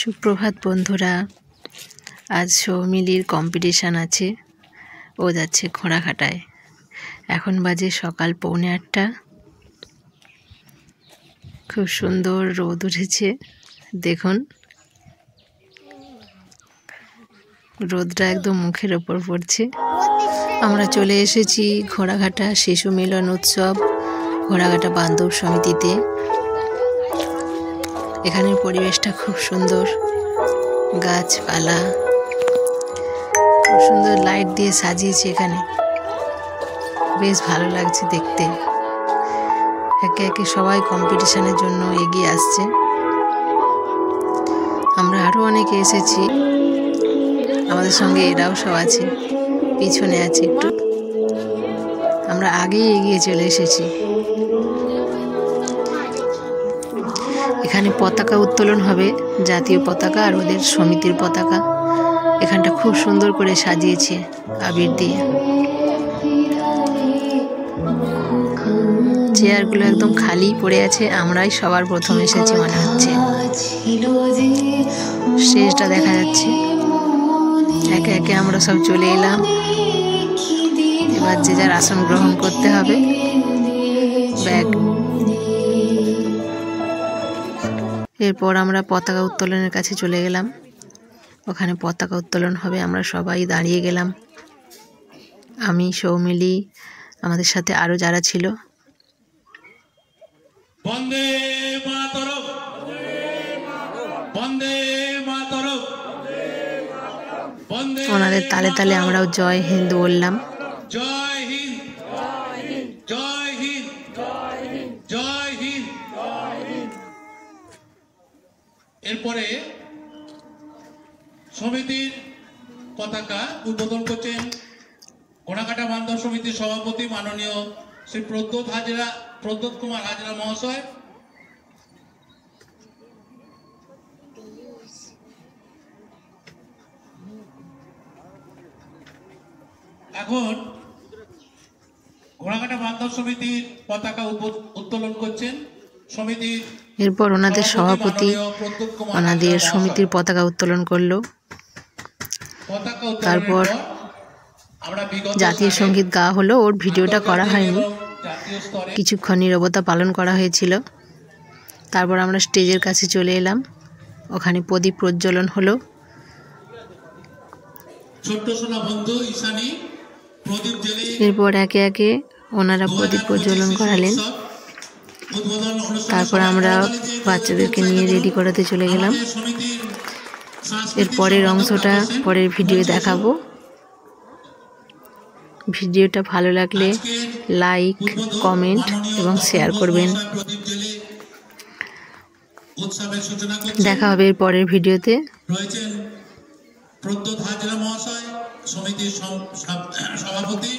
সুপ্রভাত বন্ধুরা, আজ সৌমিলির কম্পিটিশান আছে। ও যাচ্ছে ঘোড়াঘাটায়। এখন বাজে সকাল 7:45। খুব সুন্দর রোদ উঠেছে, দেখুন রোদটা একদম মুখের ওপর পড়ছে। আমরা চলে এসেছি ঘোড়াঘাটা শিশু মিলন উৎসব ঘোড়াঘাটা বান্ধব সমিতিতে। এখানের পরিবেশটা খুব সুন্দর, গাছপালা, খুব সুন্দর লাইট দিয়ে সাজিয়েছে। এখানে বেশ ভালো লাগছে দেখতে। একে একে সবাই কম্পিটিশনের জন্য এগিয়ে আসছে। আমরা আরও অনেকে এসেছি, আমাদের সঙ্গে এরাও সব আছে, পিছনে আছে একটু। আমরা আগেই এগিয়ে চলে এসেছি। এখানে পতাকা উত্তোলন হবে, জাতীয় পতাকা আর ওদের সমিতির পতাকা। এখানটা খুব সুন্দর করে সাজিয়েছে আবির দিয়ে। চেয়ারগুলো একদম খালি পড়ে আছে, আমরাই সবার প্রথম এসেছি মনে হচ্ছে। স্টেজটা দেখা যাচ্ছে। একে একে আমরা সব চলে এলাম। এবার যে যার আসন গ্রহণ করতে হবে। ব্যাগ। এরপর আমরা পতাকা উত্তোলনের কাছে চলে গেলাম। ওখানে পতাকা উত্তোলন হবে, আমরা সবাই দাঁড়িয়ে গেলাম। আমি, সৌমিলি, আমাদের সাথে আরও যারা ছিল। বন্দে মাতরম, বন্দে মাতরম, বন্দে। ওনাদের তালে তালে আমরাও জয় হিন্দ বললাম। জয় হিন্দ, জয় হিন্দ, জয় হিন্দ। এরপরে সমিতির পতাকা উদ্বোধন করছেন ঘোড়াঘাটা বান্ধব সমিতির সভাপতি মাননীয় শ্রী প্রদ্যোৎ কুমার হাজরা মহাশয়। এখন ঘোড়াঘাটা বান্ধব সমিতির পতাকা উত্তোলন করছেন সমিতির। এরপর ওনাদের সভাপতি ওনাদের সমিতির পতাকা উত্তোলন করলো। তারপর জাতীয় সঙ্গীত গাওয়া হলো। ওর ভিডিওটা করা হয়নি, কিছুক্ষণ নীরবতা পালন করা হয়েছিল। তারপর আমরা স্টেজের কাছে চলে এলাম। ওখানে প্রদীপ প্রজ্বলন হলো। এরপর একে একে ওনারা প্রদীপ প্রজ্বলন করালেন। তারপর আমরা বাচ্চাদেরকে নিয়ে রেডি করাতে চলে গেলাম। এর পরের অংশটা পরের ভিডিও দেখাবো। ভিডিওটা ভালো লাগলে লাইক, কমেন্ট এবং শেয়ার করবেন। দেখা হবে এর পরের ভিডিওতে। রয়েছেন প্রদ্যোৎ হাজরা মহাশয়, সমিতির সভাপতি।